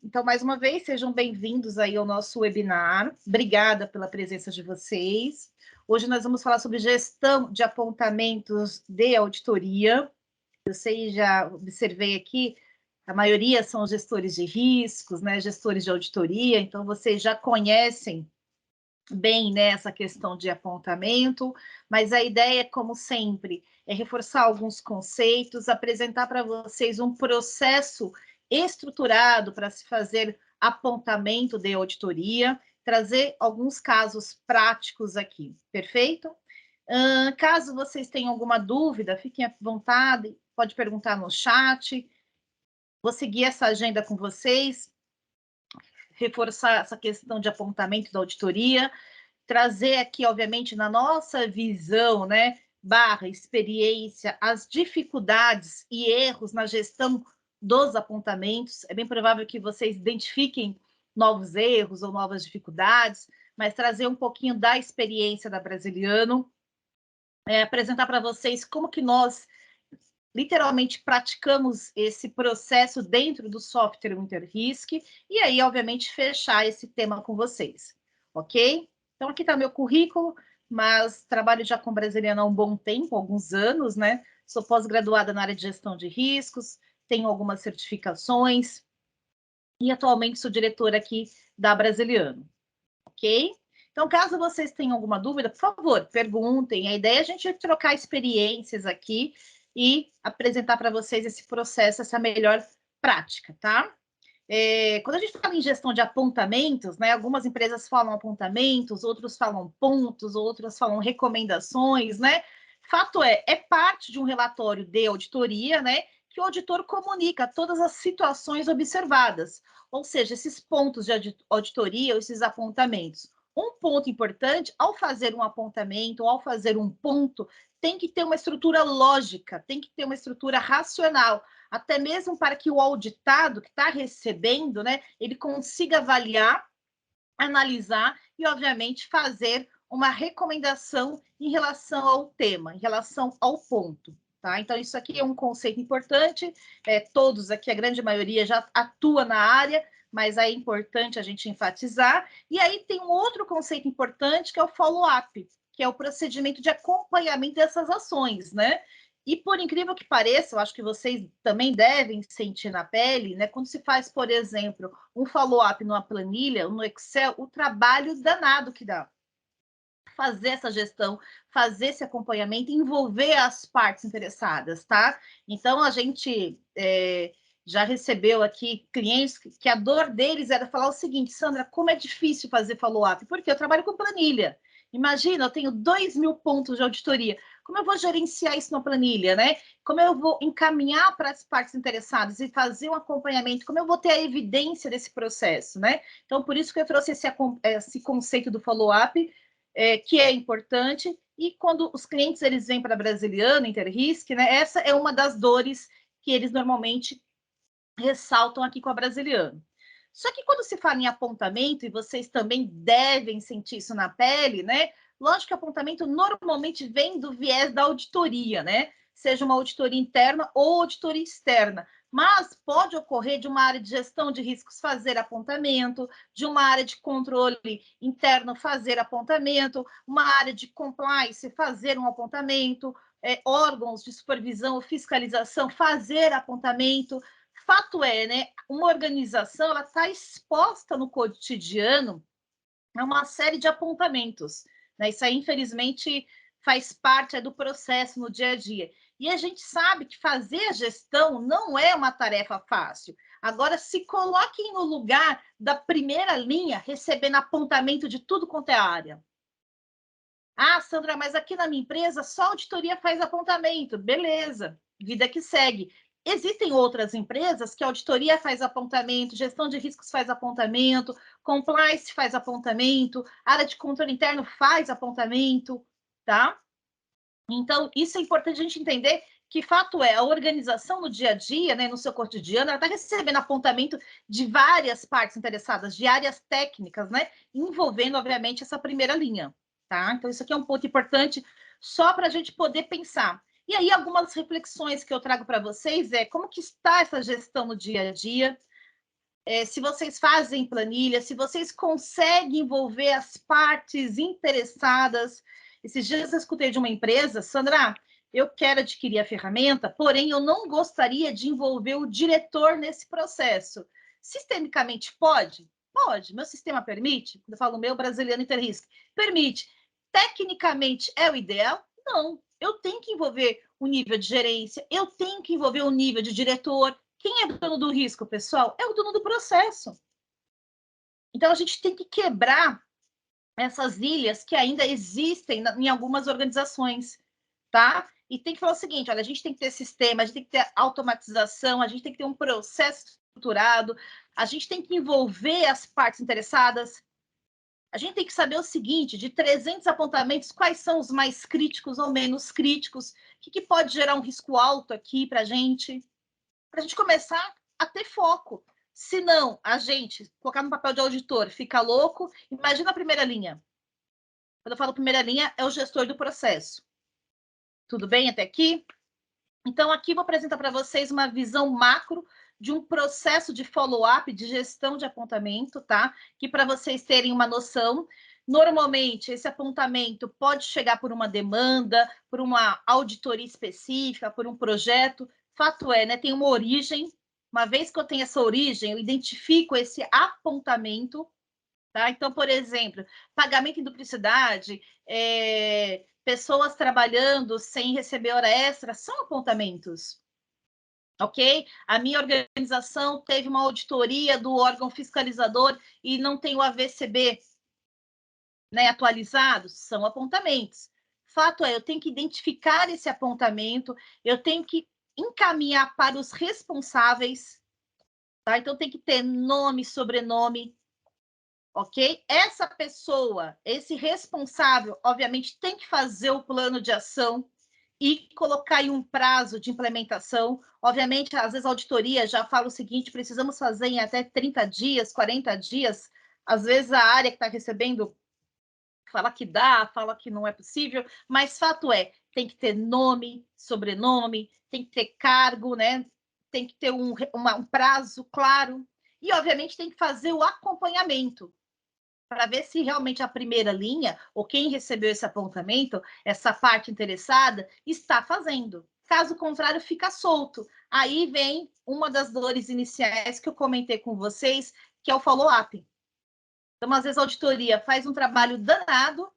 Então, mais uma vez, sejam bem-vindos aí ao nosso webinar. Obrigada pela presença de vocês. Hoje nós vamos falar sobre gestão de apontamentos de auditoria. Eu sei, já observei aqui, a maioria são gestores de riscos, né, gestores de auditoria, então vocês já conhecem bem, né, essa questão de apontamento, mas a ideia, como sempre, é reforçar alguns conceitos, apresentar para vocês um processo estruturado para se fazer apontamento de auditoria, trazer alguns casos práticos aqui, perfeito? Caso vocês tenham alguma dúvida, fiquem à vontade, pode perguntar no chat, vou seguir essa agenda com vocês, reforçar essa questão de apontamento da auditoria, trazer aqui, obviamente, na nossa visão, né, barra experiência, as dificuldades e erros na gestão dos apontamentos. É bem provável que vocês identifiquem novos erros ou novas dificuldades, mas trazer um pouquinho da experiência da Brasiliano, apresentar para vocês como que nós literalmente praticamos esse processo dentro do software Winterrisk e aí, obviamente, fechar esse tema com vocês, ok? Então, aqui está meu currículo, mas trabalho já com Brasiliano há um bom tempo, alguns anos, né? Sou pós-graduada na área de gestão de riscos, tenho algumas certificações e atualmente sou diretora aqui da Brasiliano, ok? Então, caso vocês tenham alguma dúvida, por favor, perguntem. A ideia é a gente trocar experiências aqui e apresentar para vocês esse processo, essa melhor prática, tá? Quando a gente fala em gestão de apontamentos, né, algumas empresas falam apontamentos, outros falam pontos, outras falam recomendações, né? Fato é parte de um relatório de auditoria, né, que o auditor comunica todas as situações observadas, ou seja, esses pontos de auditoria, esses apontamentos. Um ponto importante, ao fazer um apontamento, ou ao fazer um ponto, tem que ter uma estrutura lógica, tem que ter uma estrutura racional, até mesmo para que o auditado que está recebendo, né, ele consiga avaliar, analisar e, obviamente, fazer uma recomendação em relação ao tema, em relação ao ponto. Tá? Então, isso aqui é um conceito importante, todos aqui, a grande maioria já atua na área, mas é importante a gente enfatizar. E aí tem um outro conceito importante, que é o follow-up, que é o procedimento de acompanhamento dessas ações, né? E por incrível que pareça, eu acho que vocês também devem sentir na pele, né? Quando se faz, por exemplo, um follow-up numa planilha, no Excel, o trabalho danado que dá. Fazer essa gestão, fazer esse acompanhamento, envolver as partes interessadas, tá? Então, a gente já recebeu aqui clientes que a dor deles era falar o seguinte: Sandra, como é difícil fazer follow-up, porque eu trabalho com planilha. Imagina, eu tenho 2.000 pontos de auditoria. Como eu vou gerenciar isso na planilha, né? Como eu vou encaminhar para as partes interessadas e fazer um acompanhamento? Como eu vou ter a evidência desse processo, né? Então, por isso que eu trouxe esse conceito do follow-up, que é importante, e quando os clientes eles vêm para a Brasiliano, Interrisk, né, essa é uma das dores que eles normalmente ressaltam aqui com a Brasiliano. Só que quando se fala em apontamento, e vocês também devem sentir isso na pele, né? Lógico que apontamento normalmente vem do viés da auditoria, né? Seja uma auditoria interna ou auditoria externa. Mas pode ocorrer de uma área de gestão de riscos fazer apontamento, de uma área de controle interno fazer apontamento, uma área de compliance fazer um apontamento, órgãos de supervisão ou fiscalização fazer apontamento. Fato é, né, uma organização ela está exposta no cotidiano a uma série de apontamentos, né? Isso aí, infelizmente, faz parte do processo no dia a dia. E a gente sabe que fazer a gestão não é uma tarefa fácil. Agora, se coloquem no lugar da primeira linha, recebendo apontamento de tudo quanto é área. Ah, Sandra, mas aqui na minha empresa só a auditoria faz apontamento. Beleza, vida que segue. Existem outras empresas que a auditoria faz apontamento, gestão de riscos faz apontamento, compliance faz apontamento, área de controle interno faz apontamento, tá? Então, isso é importante a gente entender que fato é, a organização no dia a dia, né, no seu cotidiano, ela está recebendo apontamento de várias partes interessadas, de áreas técnicas, né, envolvendo, obviamente, essa primeira linha, tá? Então, isso aqui é um ponto importante só para a gente poder pensar. E aí, algumas reflexões que eu trago para vocês como que está essa gestão no dia a dia, se vocês fazem planilha, se vocês conseguem envolver as partes interessadas. Esses dias eu escutei de uma empresa, Sandra, eu quero adquirir a ferramenta, porém eu não gostaria de envolver o diretor nesse processo. Sistemicamente pode? Pode. Meu sistema permite? Quando eu falo meu, brasileiro Interrisk, permite. Tecnicamente é o ideal? Não. Eu tenho que envolver o nível de gerência, eu tenho que envolver o nível de diretor. Quem é dono do risco, pessoal? É o dono do processo. Então, a gente tem que quebrar essas ilhas que ainda existem em algumas organizações, tá? E tem que falar o seguinte, olha, a gente tem que ter sistema, a gente tem que ter automatização, a gente tem que ter um processo estruturado, a gente tem que envolver as partes interessadas, a gente tem que saber o seguinte, de 300 apontamentos, quais são os mais críticos ou menos críticos, o que pode gerar um risco alto aqui para a gente começar a ter foco. Se não, a gente colocar no papel de auditor, fica louco. Imagina a primeira linha. Quando eu falo primeira linha, é o gestor do processo. Tudo bem até aqui? Então, aqui vou apresentar para vocês uma visão macro de um processo de follow-up, de gestão de apontamento, tá? Que para vocês terem uma noção, normalmente esse apontamento pode chegar por uma demanda, por uma auditoria específica, por um projeto. Fato é, né? Tem uma origem. Uma vez que eu tenho essa origem, eu identifico esse apontamento, tá? Então, por exemplo, pagamento em duplicidade, pessoas trabalhando sem receber hora extra, são apontamentos, ok? A minha organização teve uma auditoria do órgão fiscalizador e não tem o AVCB, né, atualizado, são apontamentos. Fato é, eu tenho que identificar esse apontamento, eu tenho que encaminhar para os responsáveis, tá? Então tem que ter nome, sobrenome, ok? Essa pessoa, esse responsável, obviamente, tem que fazer o plano de ação e colocar em um prazo de implementação. Obviamente, às vezes a auditoria já fala o seguinte, precisamos fazer em até 30 dias, 40 dias. Às vezes a área que está recebendo fala que dá, fala que não é possível, mas fato é, tem que ter nome, sobrenome, tem que ter cargo, né? Tem que ter um prazo claro e, obviamente, tem que fazer o acompanhamento para ver se realmente a primeira linha, ou quem recebeu esse apontamento, essa parte interessada, está fazendo. Caso contrário, fica solto. Aí vem uma das dores iniciais que eu comentei com vocês, que é o follow-up. Então, às vezes, a auditoria faz um trabalho danado,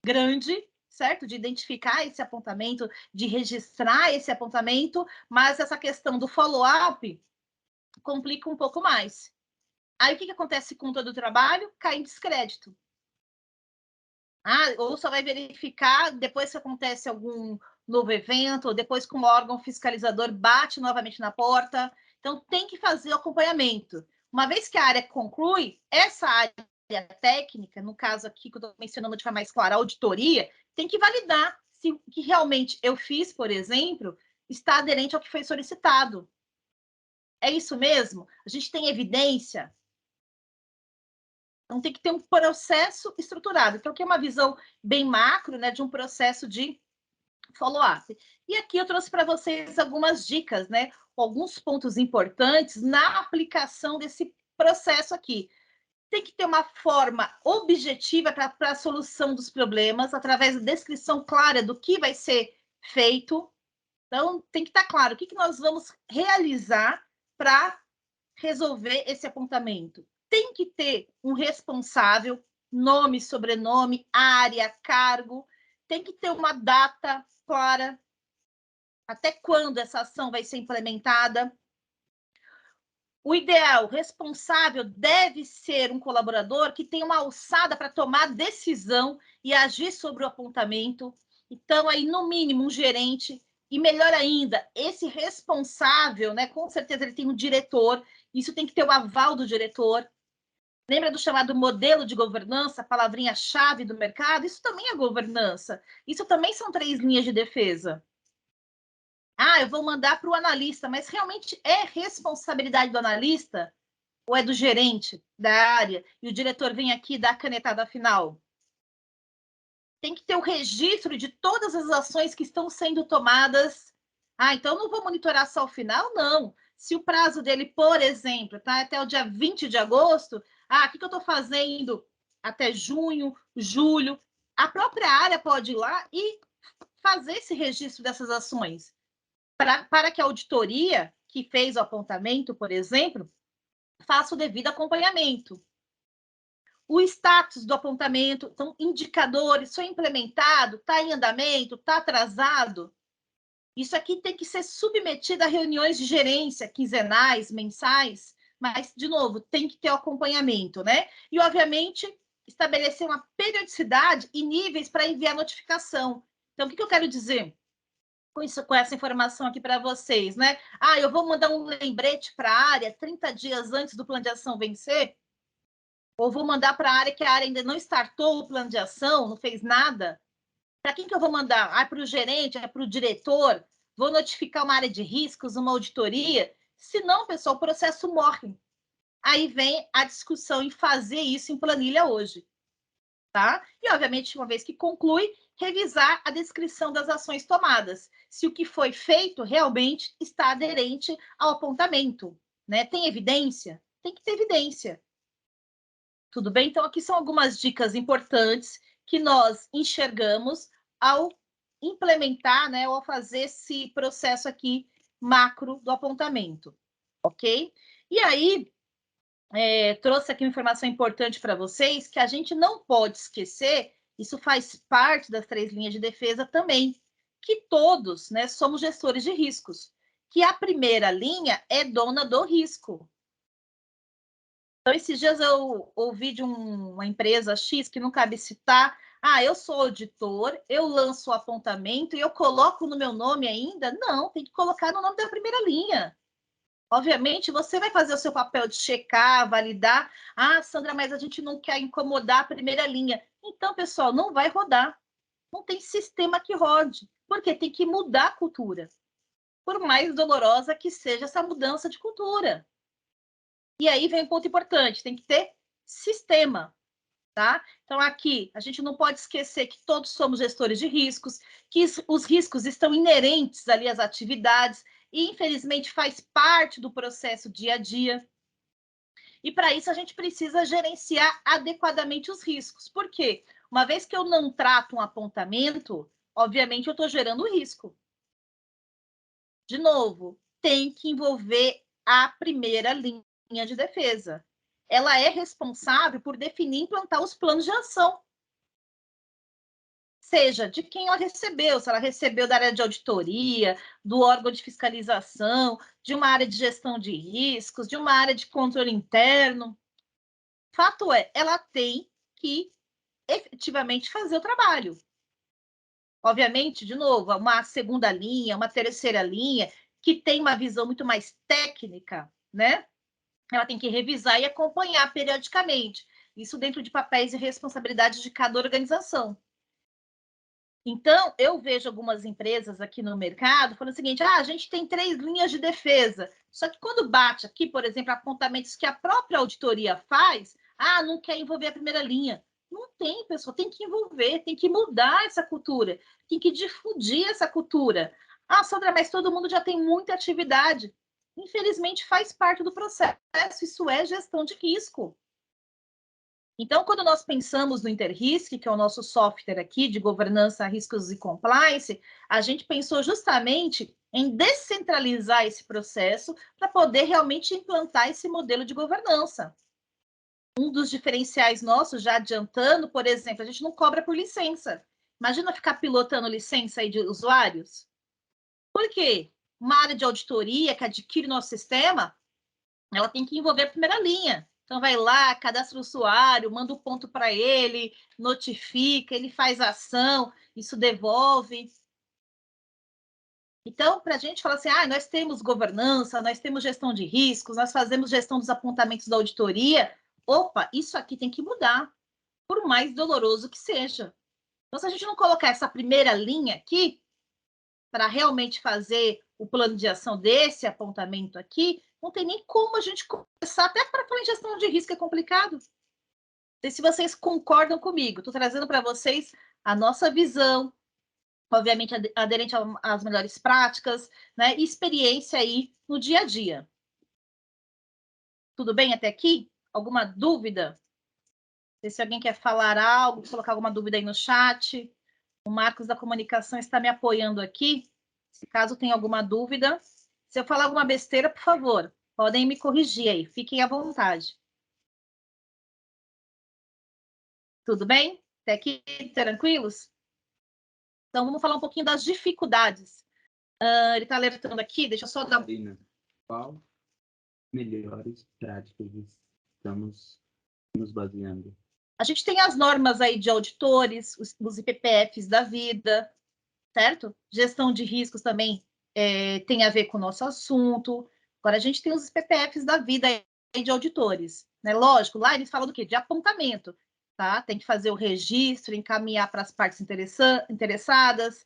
grande, certo? De identificar esse apontamento, de registrar esse apontamento, mas essa questão do follow-up complica um pouco mais. Aí, o que acontece com todo o trabalho? Cai em descrédito. Ou só vai verificar depois que acontece algum novo evento, ou depois que um órgão fiscalizador bate novamente na porta. Então, tem que fazer o acompanhamento. Uma vez que a área conclui, essa área técnica, no caso aqui que eu estou mencionando de forma mais clara, a auditoria, tem que validar se o que realmente eu fiz, por exemplo, está aderente ao que foi solicitado. É isso mesmo? A gente tem evidência? Então, tem que ter um processo estruturado. Então, aqui é uma visão bem macro, né, de um processo de follow-up. E aqui eu trouxe para vocês algumas dicas, né, alguns pontos importantes na aplicação desse processo aqui. Tem que ter uma forma objetiva para a solução dos problemas, através da descrição clara do que vai ser feito. Então, tem que estar claro o que nós vamos realizar para resolver esse apontamento. Tem que ter um responsável, nome, sobrenome, área, cargo, tem que ter uma data clara, até quando essa ação vai ser implementada. O ideal, responsável, deve ser um colaborador que tenha uma alçada para tomar decisão e agir sobre o apontamento. Então, aí, no mínimo, um gerente. E melhor ainda, esse responsável, né, com certeza ele tem um diretor, isso tem que ter o aval do diretor. Lembra do chamado modelo de governança, palavrinha-chave do mercado? Isso também é governança. Isso também são 3 linhas de defesa. Eu vou mandar para o analista, mas realmente é responsabilidade do analista ou é do gerente da área e o diretor vem aqui dar a canetada final? Tem que ter o registro de todas as ações que estão sendo tomadas. Então não vou monitorar só o final? Não. Se o prazo dele, por exemplo, tá até o dia 20 de agosto, o que eu estou fazendo até junho, julho, a própria área pode ir lá e fazer esse registro dessas ações, para que a auditoria que fez o apontamento, por exemplo, faça o devido acompanhamento. O status do apontamento, então, indicadores, foi implementado, está em andamento, está atrasado. Isso aqui tem que ser submetido a reuniões de gerência, quinzenais, mensais, mas, de novo, tem que ter o acompanhamento, né? E, obviamente, estabelecer uma periodicidade e níveis para enviar notificação. Então, o que eu quero dizer com essa informação aqui para vocês, né? Eu vou mandar um lembrete para a área 30 dias antes do plano de ação vencer? Ou vou mandar para a área que a área ainda não startou o plano de ação, não fez nada? Para quem que eu vou mandar? Para o gerente? Para o diretor? Vou notificar uma área de riscos, uma auditoria? Se não, pessoal, o processo morre. Aí vem a discussão em fazer isso em planilha hoje. Tá? E, obviamente, uma vez que conclui, revisar a descrição das ações tomadas. Se o que foi feito realmente está aderente ao apontamento. Né? Tem evidência? Tem que ter evidência. Tudo bem? Então, aqui são algumas dicas importantes que nós enxergamos ao implementar, né, ou ao fazer esse processo aqui macro do apontamento, ok? E aí, trouxe aqui uma informação importante para vocês, que a gente não pode esquecer, isso faz parte das 3 linhas de defesa também, que todos, né, somos gestores de riscos, que a primeira linha é dona do risco. Então, esses dias eu ouvi de uma empresa X, que não cabe citar, eu sou auditor, eu lanço o apontamento e eu coloco no meu nome ainda? Não, tem que colocar no nome da primeira linha. Obviamente, você vai fazer o seu papel de checar, validar. Sandra, mas a gente não quer incomodar a primeira linha. Então, pessoal, não vai rodar. Não tem sistema que rode, porque tem que mudar a cultura. Por mais dolorosa que seja essa mudança de cultura. E aí vem um ponto importante, tem que ter sistema, tá? Então, aqui, a gente não pode esquecer que todos somos gestores de riscos, que os riscos estão inerentes ali às atividades e, infelizmente, faz parte do processo dia a dia. E, para isso, a gente precisa gerenciar adequadamente os riscos. Por quê? Uma vez que eu não trato um apontamento, obviamente, eu estou gerando risco. De novo, tem que envolver a primeira linha de defesa. Ela é responsável por definir e implantar os planos de ação. Seja de quem ela recebeu, se ela recebeu da área de auditoria, do órgão de fiscalização, de uma área de gestão de riscos, de uma área de controle interno. Fato é, ela tem que efetivamente fazer o trabalho. Obviamente, de novo, uma segunda linha, uma terceira linha, que tem uma visão muito mais técnica, né? Ela tem que revisar e acompanhar periodicamente. Isso dentro de papéis e responsabilidades de cada organização. Então, eu vejo algumas empresas aqui no mercado falando o seguinte: a gente tem 3 linhas de defesa. Só que quando bate aqui, por exemplo, apontamentos que a própria auditoria faz, não quer envolver a primeira linha. Não tem, pessoal, tem que envolver, tem que mudar essa cultura, tem que difundir essa cultura. Sandra, mas todo mundo já tem muita atividade. Infelizmente, faz parte do processo, isso é gestão de risco. Então, quando nós pensamos no Interrisk, que é o nosso software aqui de governança, riscos e compliance, a gente pensou justamente em descentralizar esse processo para poder realmente implantar esse modelo de governança. Um dos diferenciais nossos, já adiantando, por exemplo, a gente não cobra por licença. Imagina ficar pilotando licença aí de usuários. Por quê? Uma área de auditoria que adquire nosso sistema, ela tem que envolver a primeira linha. Então, vai lá, cadastra o usuário, manda o ponto para ele, notifica, ele faz a ação, isso devolve. Então, para a gente falar assim, nós temos governança, nós temos gestão de riscos, nós fazemos gestão dos apontamentos da auditoria, isso aqui tem que mudar, por mais doloroso que seja. Então, se a gente não colocar essa primeira linha aqui, para realmente fazer o plano de ação desse apontamento aqui, não tem nem como a gente começar, até para falar em gestão de risco é complicado. Não sei se vocês concordam comigo, estou trazendo para vocês a nossa visão, obviamente aderente às melhores práticas, né? E experiência aí no dia a dia. Tudo bem até aqui? Alguma dúvida? Se alguém quer falar algo, colocar alguma dúvida aí no chat. O Marcos da Comunicação está me apoiando aqui. Se caso tenha alguma dúvida, se eu falar alguma besteira, por favor, podem me corrigir aí. Fiquem à vontade. Tudo bem? Até aqui, tranquilos? Então, vamos falar um pouquinho das dificuldades. Ele está alertando aqui, deixa eu só dar... Qual melhores práticas estamos nos baseando? A gente tem as normas aí de auditores, os IPPFs da vida, certo? Gestão de riscos também tem a ver com o nosso assunto. Agora, a gente tem os IPPFs da vida aí de auditores, né? Lógico, lá eles falam do quê? De apontamento, tá? Tem que fazer o registro, encaminhar para as partes interessadas.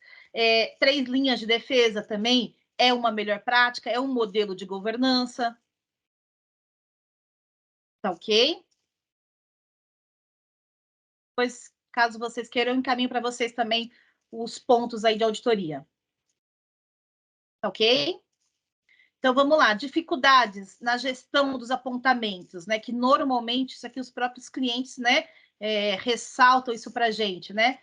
3 linhas de defesa também é uma melhor prática, é um modelo de governança. Tá ok? Pois, caso vocês queiram, eu encaminho para vocês também os pontos aí de auditoria. Tá ok? Então, vamos lá. Dificuldades na gestão dos apontamentos, né? Que normalmente, isso aqui os próprios clientes, né? Ressaltam isso para a gente, né?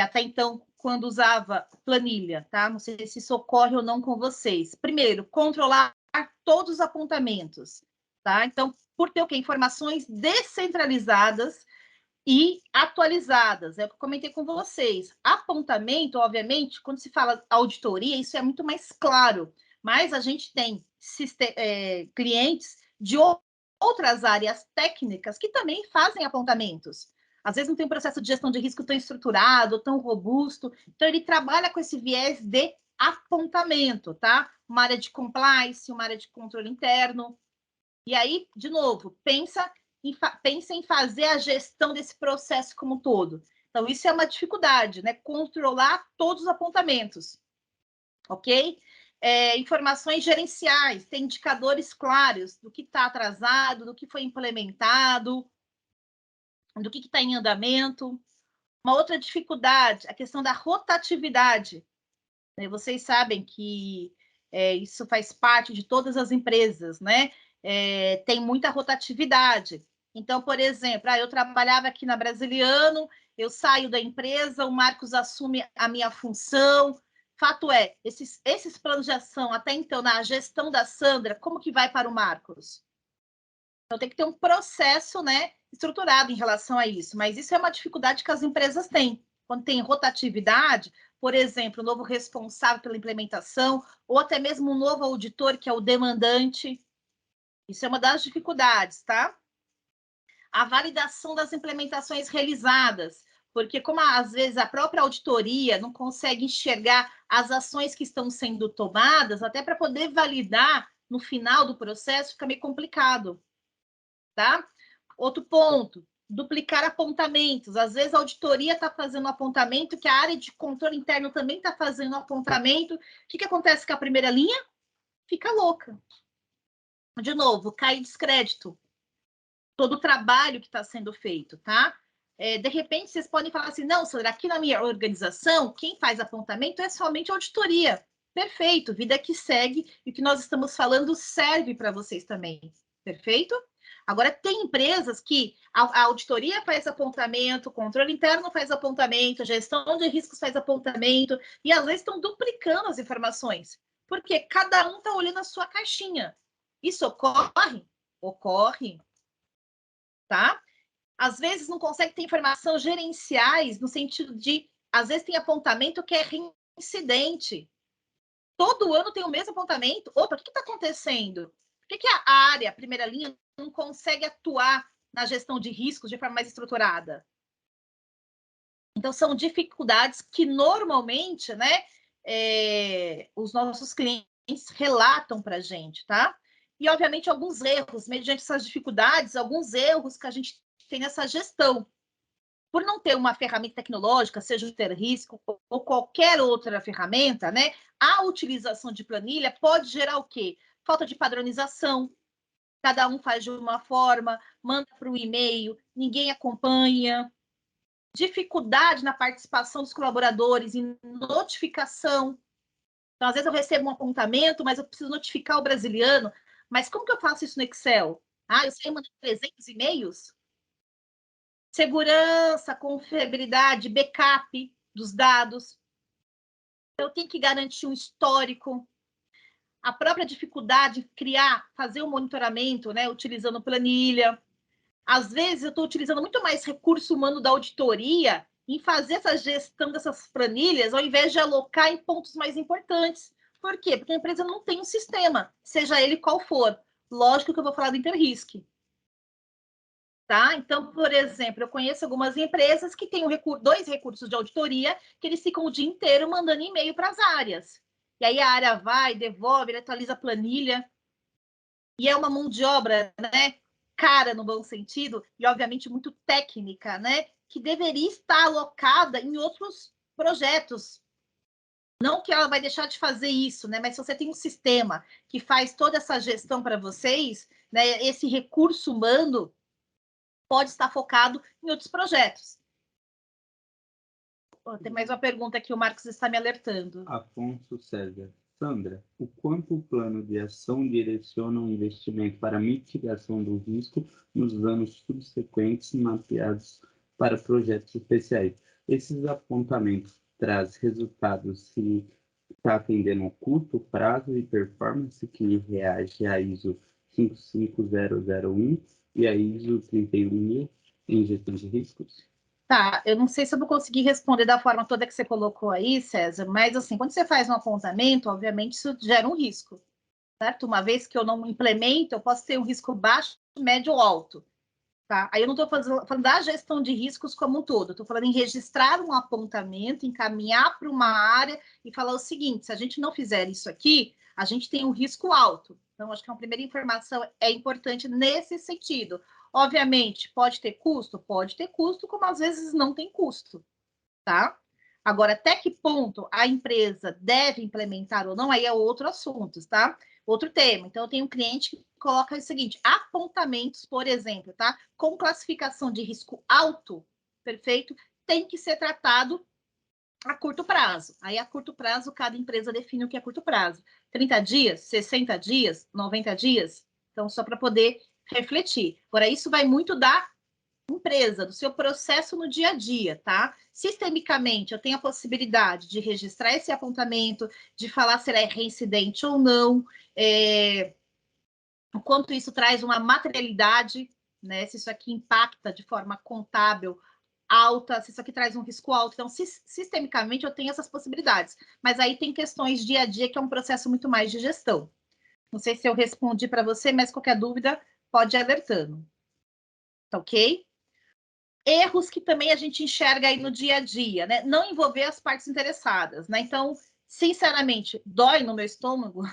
Até então, quando usava planilha, tá? Não sei se isso ocorre ou não com vocês. Primeiro, controlar todos os apontamentos, tá? Então, por ter o quê? Informações descentralizadas e atualizadas. É o que eu comentei com vocês. Apontamento, obviamente, quando se fala auditoria, isso é muito mais claro. Mas a gente tem clientes de outras áreas técnicas que também fazem apontamentos. Às vezes não tem um processo de gestão de risco tão estruturado, tão robusto. Então, ele trabalha com esse viés de apontamento, tá? Uma área de compliance, uma área de controle interno. E aí, de novo, pensa em fazer a gestão desse processo como um todo. Então, isso é uma dificuldade, né? Controlar todos os apontamentos, ok? Informações gerenciais, tem indicadores claros do que está atrasado, do que foi implementado, do que está em andamento. Uma outra dificuldade, a questão da rotatividade. Vocês sabem que isso faz parte de todas as empresas, né? Tem muita rotatividade. Então, por exemplo, eu trabalhava aqui na Brasiliano, eu saio da empresa, o Marcos assume a minha função. Fato é, esses planos de ação, até então, na gestão da Sandra, como que vai para o Marcos? Então, tem que ter um processo, né, estruturado em relação a isso. Mas isso é uma dificuldade que as empresas têm. Quando tem rotatividade, por exemplo, o novo responsável pela implementação, ou até mesmo um novo auditor, que é o demandante. Isso é uma das dificuldades, tá? A validação das implementações realizadas, porque como às vezes a própria auditoria não consegue enxergar as ações que estão sendo tomadas, até para poder validar no final do processo, fica meio complicado, tá? Outro ponto, duplicar apontamentos. Às vezes a auditoria está fazendo um apontamento, que a área de controle interno também está fazendo um apontamento. O que acontece com a primeira linha? Fica louca. De novo, cai descrédito. Todo o trabalho que está sendo feito, tá? De repente, vocês podem falar assim, não, Sandra, aqui na minha organização, quem faz apontamento é somente a auditoria. Perfeito, vida que segue, e o que nós estamos falando serve para vocês também. Perfeito? Agora, tem empresas que a auditoria faz apontamento, o controle interno faz apontamento, a gestão de riscos faz apontamento, e às vezes estão duplicando as informações, porque cada um está olhando a sua caixinha. Isso ocorre? Ocorre, tá? Às vezes não consegue ter informação gerenciais, no sentido de, às vezes tem apontamento que é reincidente. Todo ano tem o mesmo apontamento. Opa, o que está acontecendo? Por que a área, a primeira linha, não consegue atuar na gestão de riscos de forma mais estruturada? Então, são dificuldades que normalmente, né, os nossos clientes relatam para a gente, tá? E, obviamente, alguns erros, mediante essas dificuldades, alguns erros que a gente tem nessa gestão. Por não ter uma ferramenta tecnológica, seja o ter risco ou qualquer outra ferramenta, né? A utilização de planilha pode gerar o quê? Falta de padronização. Cada um faz de uma forma, manda para o e-mail, ninguém acompanha. dificuldade na participação dos colaboradores em notificação. Então, às vezes eu recebo um apontamento, mas eu preciso notificar o brasiliano. Mas como que eu faço isso no Excel? Ah, eu sei mandar 300 e-mails? Segurança, confiabilidade, backup dos dados. Eu tenho que garantir um histórico. A própria dificuldade de criar, fazer o monitoramento, né, utilizando planilha. Às vezes eu estou utilizando muito mais recurso humano da auditoria em fazer essa gestão dessas planilhas, ao invés de alocar em pontos mais importantes. Por quê? Porque a empresa não tem um sistema, seja ele qual for. Lógico que eu vou falar do Interrisk. Tá? Então, por exemplo, eu conheço algumas empresas que têm dois recursos de auditoria que eles ficam o dia inteiro mandando e-mail para as áreas. E aí a área vai, devolve, ele atualiza a planilha. E é uma mão de obra, né, cara no bom sentido, e obviamente muito técnica, né, que deveria estar alocada em outros projetos. Não que ela vai deixar de fazer isso, né, mas se você tem um sistema que faz toda essa gestão para vocês, né, esse recurso humano pode estar focado em outros projetos. Tem mais uma pergunta que o Marcos está me alertando. Afonso César. Sandra, o quanto o plano de ação direciona o investimento para mitigação do risco nos anos subsequentes mapeados para projetos especiais? Esses apontamentos trazem resultados se está atendendo a curto prazo e performance que reage à ISO 55001 e à ISO 31000 em gestão de riscos? Tá, eu não sei se eu vou conseguir responder da forma toda que você colocou aí, César, mas assim, quando você faz um apontamento, obviamente isso gera um risco, certo? Uma vez que eu não implemento, eu posso ter um risco baixo, médio ou alto, tá? Aí eu não estou falando da gestão de riscos como um todo, estou falando em registrar um apontamento, encaminhar para uma área e falar o seguinte: se a gente não fizer isso aqui, a gente tem um risco alto. Então, acho que a primeira informação é importante nesse sentido. Obviamente, pode ter custo, como às vezes não tem custo, tá? Agora, até que ponto a empresa deve implementar ou não, aí é outro assunto, tá? Outro tema. Então, eu tenho um cliente que coloca o seguinte: apontamentos, por exemplo, tá? Com classificação de risco alto, perfeito, tem que ser tratado a curto prazo. Aí, a curto prazo, cada empresa define o que é curto prazo. 30 dias, 60 dias, 90 dias? Então, só para poder refletir. Agora, isso vai muito da empresa, do seu processo no dia a dia, tá? Sistemicamente, eu tenho a possibilidade de registrar esse apontamento, de falar se ele é reincidente ou não, o quanto isso traz uma materialidade, né? Se isso aqui impacta de forma contábil alta, se isso aqui traz um risco alto. Então, sistemicamente, eu tenho essas possibilidades. Mas aí tem questões dia a dia, que é um processo muito mais de gestão. Não sei se eu respondi para você, mas qualquer dúvida, pode ir alertando. Tá ok? Erros que também a gente enxerga aí no dia a dia, né? Não envolver as partes interessadas, né? Então, sinceramente, dói no meu estômago,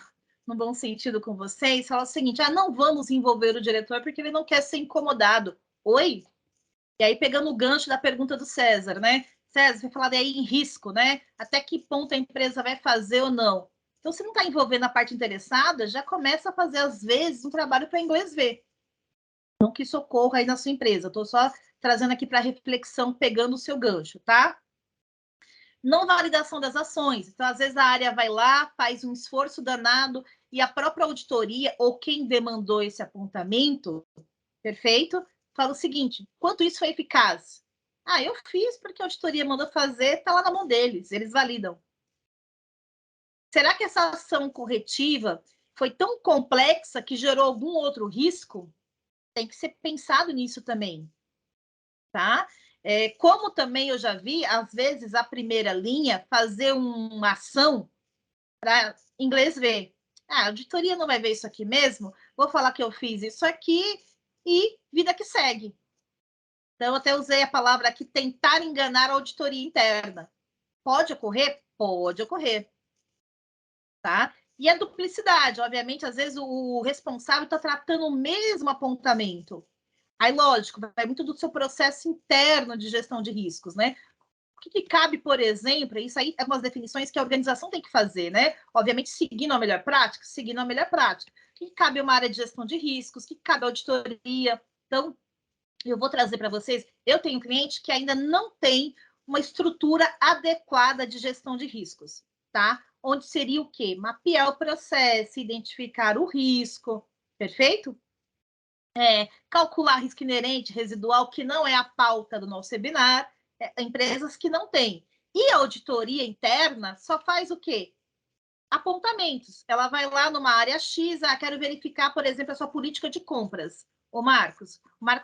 no bom sentido com vocês, falar o seguinte: não vamos envolver o diretor porque ele não quer ser incomodado. Oi? E aí, pegando o gancho da pergunta do César, né? César, você falou aí em risco, né? Até que ponto a empresa vai fazer ou não? Então, se não está envolvendo a parte interessada, já começa a fazer, às vezes, um trabalho para inglês ver. Não que isso ocorra aí na sua empresa. Estou só trazendo aqui para reflexão, pegando o seu gancho, tá? Não validação das ações. Então, às vezes, a área vai lá, faz um esforço danado e a própria auditoria ou quem demandou esse apontamento, perfeito, fala o seguinte: quanto isso foi eficaz? Eu fiz porque a auditoria mandou fazer, está lá na mão deles, eles validam. Será que essa ação corretiva foi tão complexa que gerou algum outro risco? Tem que ser pensado nisso também, tá? Como também eu já vi, às vezes, a primeira linha fazer uma ação para inglês ver. A auditoria não vai ver isso aqui mesmo, vou falar que eu fiz isso aqui e vida que segue. Então, eu até usei a palavra aqui, tentar enganar a auditoria interna. Pode ocorrer? Pode ocorrer, tá? E a duplicidade, obviamente, às vezes o responsável está tratando o mesmo apontamento. Aí, lógico, vai muito do seu processo interno de gestão de riscos, né? O que cabe, por exemplo, isso aí é umas definições que a organização tem que fazer, né? Obviamente, seguindo a melhor prática, seguindo a melhor prática. O que cabe a uma área de gestão de riscos, o que cabe a auditoria. Então, eu vou trazer para vocês, eu tenho cliente que ainda não tem uma estrutura adequada de gestão de riscos, tá? Onde seria o quê? Mapear o processo, identificar o risco, perfeito? Calcular risco inerente, residual, que não é a pauta do nosso webinar, empresas que não têm. E a auditoria interna só faz o quê? Apontamentos. Ela vai lá numa área X, quero verificar, por exemplo, a sua política de compras. O Marcos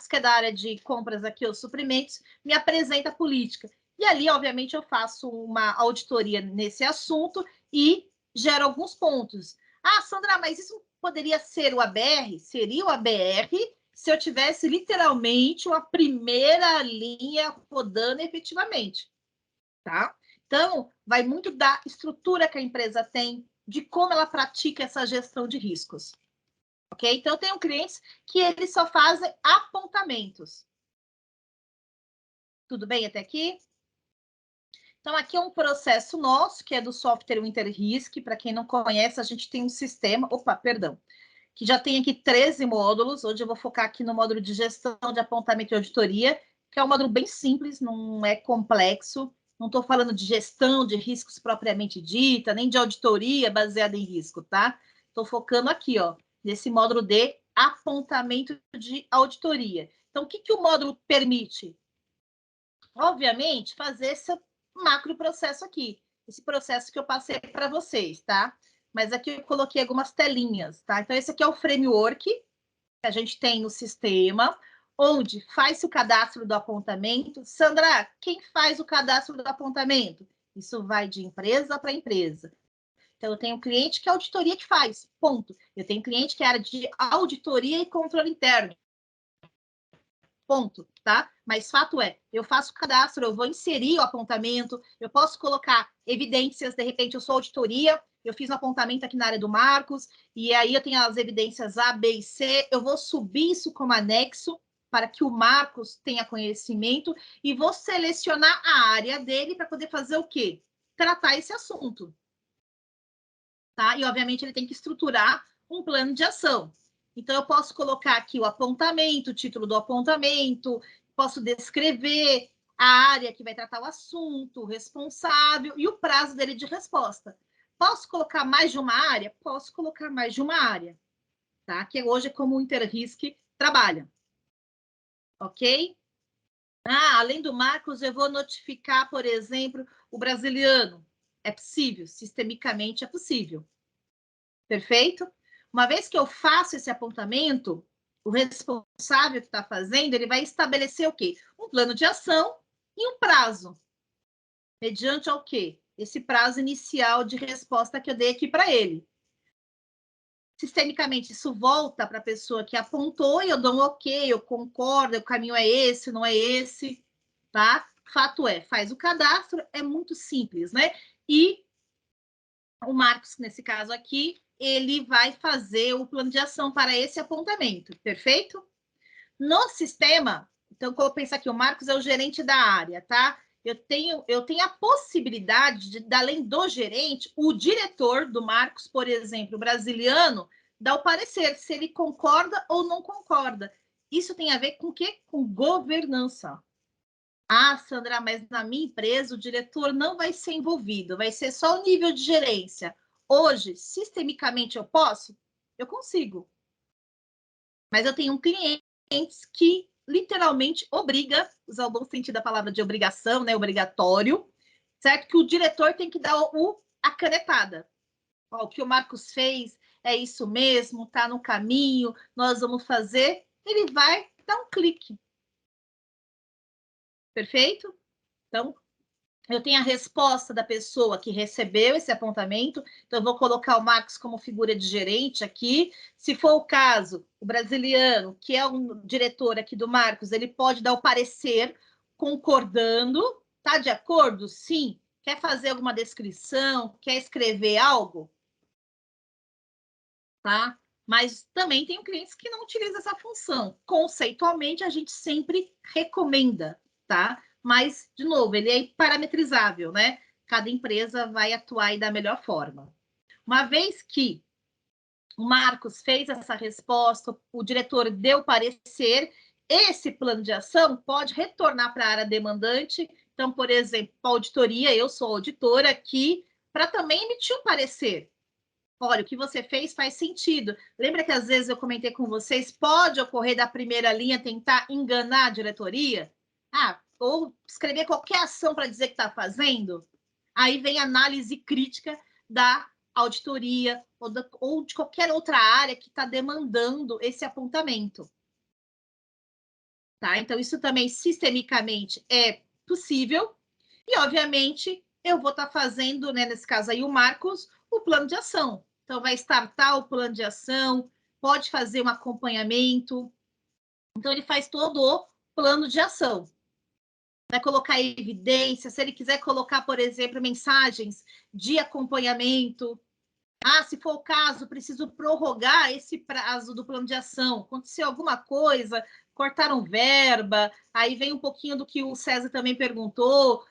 que é da área de compras aqui, os suprimentos, me apresenta a política. E ali, obviamente, eu faço uma auditoria nesse assunto e gero alguns pontos. Ah, Sandra, mas isso poderia ser o ABR? Seria o ABR se eu tivesse literalmente uma primeira linha rodando efetivamente, tá? Então, vai muito da estrutura que a empresa tem, de como ela pratica essa gestão de riscos. Ok? Então, eu tenho clientes que eles só fazem apontamentos. Tudo bem até aqui? Então, aqui é um processo nosso, que é do software WinterRisk. Para quem não conhece, a gente tem um sistema... Opa, perdão. Que já tem aqui 13 módulos. Hoje eu vou focar aqui no módulo de gestão de apontamento e auditoria, que é um módulo bem simples, não é complexo. Não estou falando de gestão de riscos propriamente dita, nem de auditoria baseada em risco, tá? Estou focando aqui, ó, nesse módulo de apontamento de auditoria. Então, o que o módulo permite? Obviamente, fazer esse macro processo aqui, esse processo que eu passei para vocês, tá? Mas aqui eu coloquei algumas telinhas, tá? Então, esse aqui é o framework que a gente tem no sistema, onde faz o cadastro do apontamento. Sandra, quem faz o cadastro do apontamento? Isso vai de empresa para empresa. Então, eu tenho cliente que é auditoria que faz, ponto. Eu tenho cliente que é área de auditoria e controle interno, ponto, tá? Mas fato é, eu faço o cadastro, eu vou inserir o apontamento, eu posso colocar evidências, de repente eu sou auditoria, eu fiz um apontamento aqui na área do Marcos, e aí eu tenho as evidências A, B e C, eu vou subir isso como anexo, para que o Marcos tenha conhecimento, e vou selecionar a área dele para poder fazer o quê? Tratar esse assunto. Tá? E, obviamente, ele tem que estruturar um plano de ação. Então, eu posso colocar aqui o apontamento, o título do apontamento, posso descrever a área que vai tratar o assunto, o responsável e o prazo dele de resposta. Posso colocar mais de uma área? Posso colocar mais de uma área, tá? Que hoje é como o InterRisk trabalha. Ok? Além do Marcos, eu vou notificar, por exemplo, o brasiliano. É possível, sistemicamente é possível. Perfeito? Uma vez que eu faço esse apontamento, o responsável que está fazendo, ele vai estabelecer o quê? Um plano de ação e um prazo. Mediante ao quê? Esse prazo inicial de resposta que eu dei aqui para ele. Sistemicamente, isso volta para a pessoa que apontou e eu dou um ok, eu concordo, o caminho é esse, não é esse, tá? Fato é, faz o cadastro, é muito simples, né? E o Marcos, nesse caso aqui, ele vai fazer o plano de ação para esse apontamento, perfeito? No sistema, então, como pensar que o Marcos é o gerente da área, tá? Eu tenho a possibilidade de, além do gerente, o diretor do Marcos, por exemplo, brasiliano, dar o parecer, se ele concorda ou não concorda. Isso tem a ver com o quê? Com governança. Ah, Sandra, mas na minha empresa o diretor não vai ser envolvido, vai ser só o nível de gerência. Hoje, sistemicamente, eu posso? Eu consigo. Mas eu tenho clientes que literalmente obriga, usar o bom sentido da palavra de obrigação, né? Obrigatório, certo? Que o diretor tem que dar a canetada. Ó, o que o Marcos fez é isso mesmo, tá no caminho, nós vamos fazer. Ele vai dar um clique. Perfeito? Então, eu tenho a resposta da pessoa que recebeu esse apontamento, então eu vou colocar o Marcos como figura de gerente aqui. Se for o caso, o brasiliano, que é um diretor aqui do Marcos, ele pode dar o parecer concordando. Tá de acordo? Sim. Quer fazer alguma descrição? Quer escrever algo? Tá? Mas também tem clientes que não utilizam essa função. Conceitualmente, a gente sempre recomenda, tá? Mas, de novo, ele é parametrizável, né? Cada empresa vai atuar da melhor forma. Uma vez que o Marcos fez essa resposta, o diretor deu parecer, esse plano de ação pode retornar para a área demandante. Então, por exemplo, a auditoria, eu sou auditora aqui, para também emitir um parecer. Olha, o que você fez faz sentido. Lembra que às vezes eu comentei com vocês, pode ocorrer da primeira linha tentar enganar a diretoria? Ou escrever qualquer ação para dizer que está fazendo? Aí vem a análise crítica da auditoria ou de qualquer outra área que está demandando esse apontamento. Tá? Então, isso também, sistemicamente, é possível. E, obviamente, eu vou estar fazendo, né, nesse caso aí, o Marcos, o plano de ação. Então, vai startar o plano de ação, pode fazer um acompanhamento. Então, ele faz todo o plano de ação. Vai colocar evidência, se ele quiser colocar, por exemplo, mensagens de acompanhamento. Se for o caso, preciso prorrogar esse prazo do plano de ação. Aconteceu alguma coisa, cortaram verba, aí vem um pouquinho do que o César também perguntou,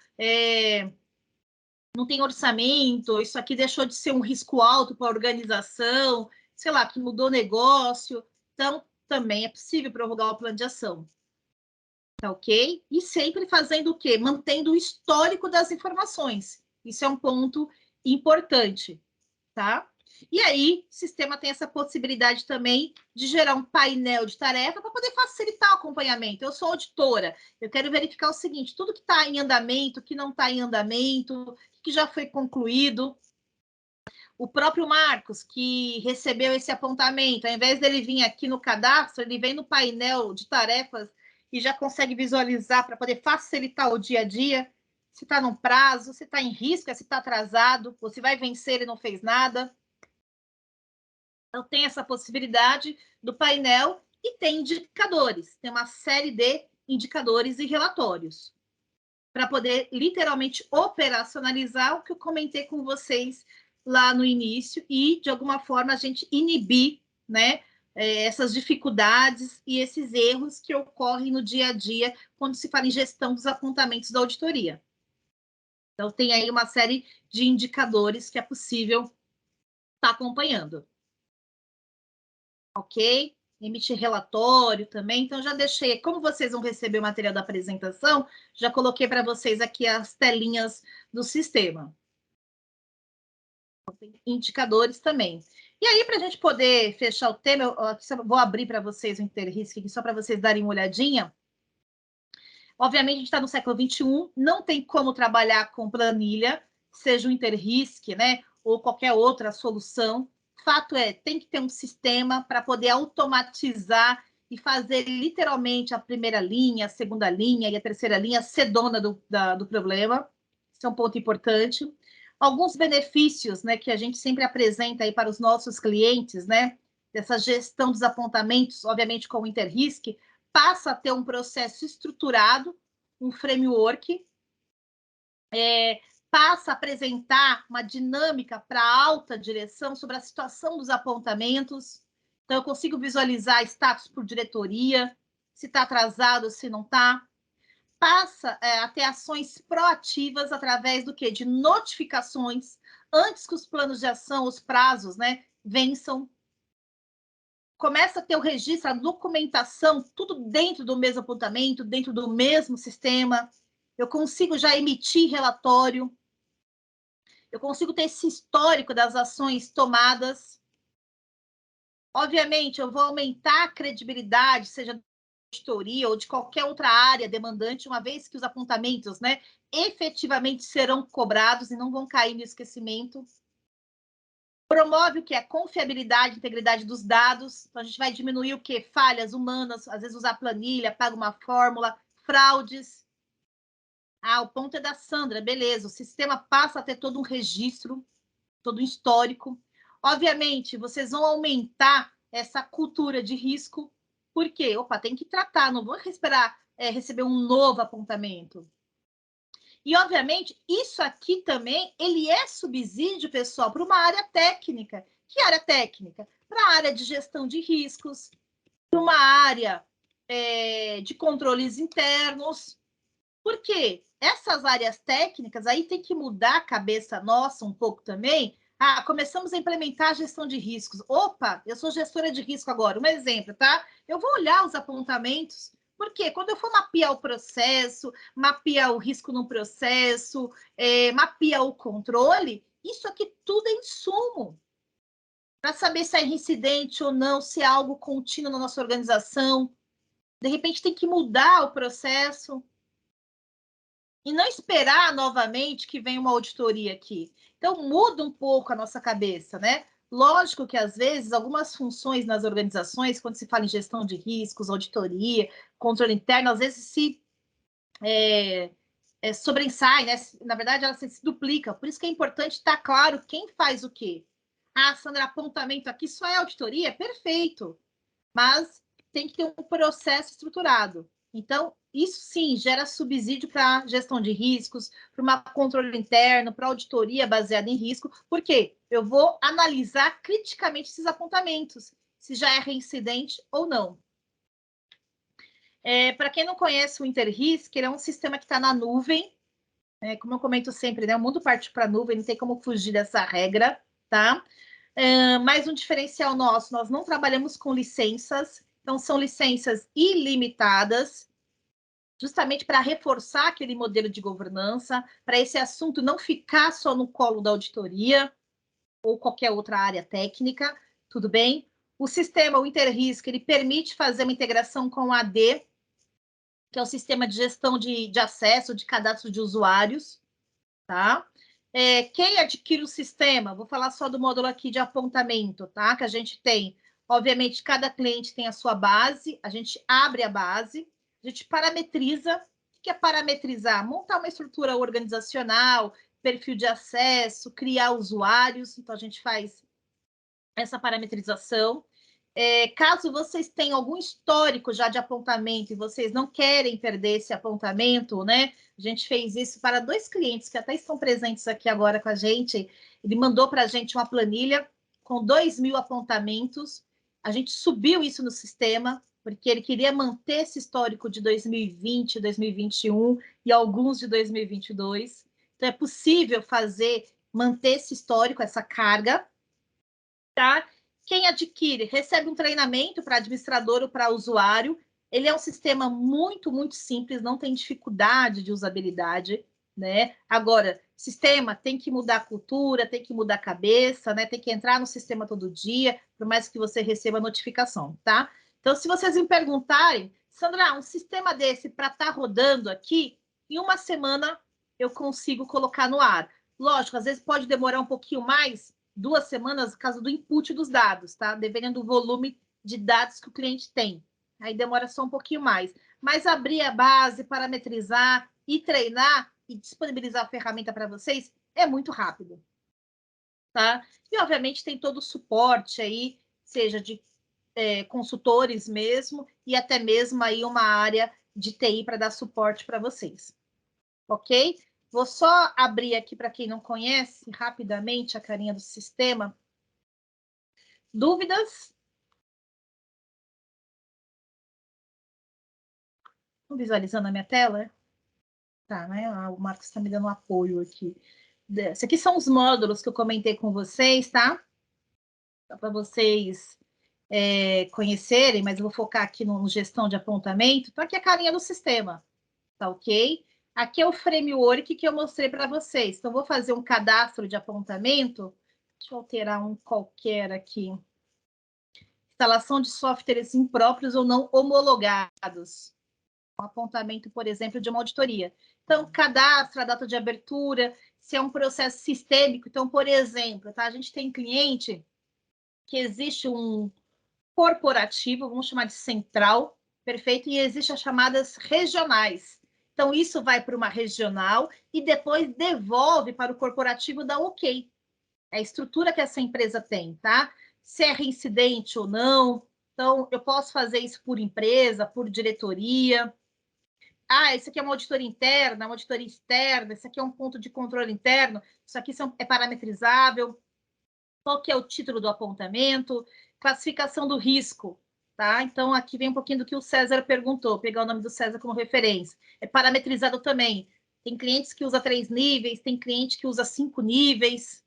não tem orçamento, isso aqui deixou de ser um risco alto para a organização, sei lá, que mudou o negócio. Então, também é possível prorrogar o plano de ação. Tá ok? E sempre fazendo o quê? Mantendo o histórico das informações. Isso é um ponto importante, tá? E aí, o sistema tem essa possibilidade também de gerar um painel de tarefa para poder facilitar o acompanhamento. Eu sou auditora, eu quero verificar o seguinte, tudo que está em andamento, que não está em andamento, que já foi concluído. O próprio Marcos, que recebeu esse apontamento, ao invés dele vir aqui no cadastro, ele vem no painel de tarefas e já consegue visualizar para poder facilitar o dia a dia, se está num prazo, se está em risco, se está atrasado, ou se vai vencer e não fez nada. Então, tem essa possibilidade do painel e tem indicadores. Tem uma série de indicadores e relatórios para poder literalmente operacionalizar o que eu comentei com vocês lá no início e, de alguma forma, a gente inibir, né, essas dificuldades e esses erros que ocorrem no dia a dia quando se fala em gestão dos apontamentos da auditoria. Então, tem aí uma série de indicadores que é possível estar acompanhando. Ok? Emitir relatório também. Então, já deixei, como vocês vão receber o material da apresentação, já coloquei para vocês aqui as telinhas do sistema. Indicadores também. E aí, para a gente poder fechar o tema, eu vou abrir para vocês o Interrisc aqui, só para vocês darem uma olhadinha. Obviamente, a gente está no século XXI, não tem como trabalhar com planilha, seja o Interrisc, né, ou qualquer outra solução. Fato é, tem que ter um sistema para poder automatizar e fazer literalmente a primeira linha, a segunda linha e a terceira linha ser dona do problema. Isso é um ponto importante. Alguns benefícios, né, que a gente sempre apresenta aí para os nossos clientes, né, dessa gestão dos apontamentos, obviamente com o Interrisc, passa a ter um processo estruturado, um framework, passa a apresentar uma dinâmica para a alta direção sobre a situação dos apontamentos. Então, eu consigo visualizar status por diretoria, se está atrasado, se não está. Passa a ter ações proativas através do quê? De notificações, antes que os planos de ação, os prazos, né, vençam. Começa a ter o registro, a documentação, tudo dentro do mesmo apontamento, dentro do mesmo sistema. Eu consigo já emitir relatório. Eu consigo ter esse histórico das ações tomadas. Obviamente, eu vou aumentar a credibilidade, seja da auditoria ou de qualquer outra área demandante, uma vez que os apontamentos, né, efetivamente serão cobrados e não vão cair no esquecimento. Promove o que? A confiabilidade, integridade dos dados. Então, a gente vai diminuir o que? Falhas humanas, às vezes usar planilha, paga uma fórmula, fraudes. O ponto é da Sandra, beleza. O sistema passa a ter todo um registro, todo um histórico. Obviamente, vocês vão aumentar essa cultura de risco, porque, tem que tratar, não vou esperar receber um novo apontamento. E, obviamente, isso aqui também, ele é subsídio, pessoal, para uma área técnica. Que área técnica? Para a área de gestão de riscos, para uma área de controles internos. Por quê? Essas áreas técnicas, aí tem que mudar a cabeça nossa um pouco também. Começamos a implementar a gestão de riscos. Opa, eu sou gestora de risco agora. Um exemplo, tá? Eu vou olhar os apontamentos. Porque quando eu for mapear o processo, mapear o risco no processo, mapear o controle, isso aqui tudo é insumo para saber se é reincidente ou não, se é algo contínuo na nossa organização. De repente tem que mudar o processo e não esperar novamente que venha uma auditoria aqui. Então muda um pouco a nossa cabeça, né? Lógico que às vezes algumas funções nas organizações, quando se fala em gestão de riscos, auditoria, controle interno, às vezes se sobressai, né? Na verdade, ela se duplica. Por isso que é importante estar claro quem faz o quê. Ah, Sandra, apontamento aqui só é auditoria? Perfeito. Mas tem que ter um processo estruturado. Então, isso sim gera subsídio para gestão de riscos, para um controle interno, para auditoria baseada em risco. Por quê? Eu vou analisar criticamente esses apontamentos, se já é reincidente ou não. Para quem não conhece o Interrisk, ele é um sistema que está na nuvem. Como eu comento sempre, né? O mundo parte para a nuvem, não tem como fugir dessa regra, tá? Mais um diferencial nosso, nós não trabalhamos com licenças, então são licenças ilimitadas, justamente para reforçar aquele modelo de governança, para esse assunto não ficar só no colo da auditoria ou qualquer outra área técnica, tudo bem? O sistema, o Interrisk, ele permite fazer uma integração com o AD, que é o sistema de gestão de acesso, de cadastro de usuários, tá? Quem adquire o sistema, vou falar só do módulo aqui de apontamento, tá? Que a gente tem, obviamente, cada cliente tem a sua base, a gente abre a base, a gente parametriza. O que é parametrizar? Montar uma estrutura organizacional, perfil de acesso, criar usuários, então a gente faz essa parametrização. Caso vocês tenham algum histórico já de apontamento e vocês não querem perder esse apontamento, né? A gente fez isso para 2 clientes que até estão presentes aqui agora com a gente. Ele mandou para a gente uma planilha com 2.000 apontamentos. A gente subiu isso no sistema, porque ele queria manter esse histórico de 2020, 2021 e alguns de 2022. Então, é possível manter esse histórico, essa carga, tá? Quem adquire recebe um treinamento para administrador ou para usuário. Ele é um sistema muito, muito simples, não tem dificuldade de usabilidade, né? Agora, sistema tem que mudar a cultura, tem que mudar a cabeça, né? Tem que entrar no sistema todo dia, por mais que você receba notificação, tá? Então, se vocês me perguntarem, Sandra, um sistema desse para estar rodando aqui, em uma semana eu consigo colocar no ar. Lógico, às vezes pode demorar um pouquinho mais, 2 semanas, por causa do input dos dados, tá? Dependendo do volume de dados que o cliente tem. Aí demora só um pouquinho mais. Mas abrir a base, parametrizar e treinar e disponibilizar a ferramenta para vocês é muito rápido, tá? E, obviamente, tem todo o suporte aí, seja de consultores mesmo e até mesmo aí uma área de TI para dar suporte para vocês, ok? Vou só abrir aqui para quem não conhece rapidamente a carinha do sistema. Dúvidas? Estão visualizando a minha tela? Tá, né? O Marcos está me dando um apoio aqui. Esses aqui são os módulos que eu comentei com vocês, tá? Para vocês conhecerem, mas eu vou focar aqui no gestão de apontamento. Então, aqui é a carinha do sistema, tá ok? Aqui é o framework que eu mostrei para vocês. Então, vou fazer um cadastro de apontamento. Deixa eu alterar um qualquer aqui. Instalação de softwares impróprios ou não homologados. Um apontamento, por exemplo, de uma auditoria. Então, cadastro, a data de abertura, se é um processo sistêmico. Então, por exemplo, tá? A gente tem cliente que existe um corporativo, vamos chamar de central, perfeito? E existe as chamadas regionais. Então, isso vai para uma regional e depois devolve para o corporativo dar ok. É a estrutura que essa empresa tem, tá? Se é reincidente ou não. Então, eu posso fazer isso por empresa, por diretoria. Ah, isso aqui é uma auditoria interna, uma auditoria externa, isso aqui é um ponto de controle interno, isso aqui é parametrizável. Qual que é o título do apontamento? Classificação do risco, tá? Então, aqui vem um pouquinho do que o César perguntou, pegar o nome do César como referência. É parametrizado também. Tem clientes que usa 3 níveis, tem cliente que usa 5 níveis,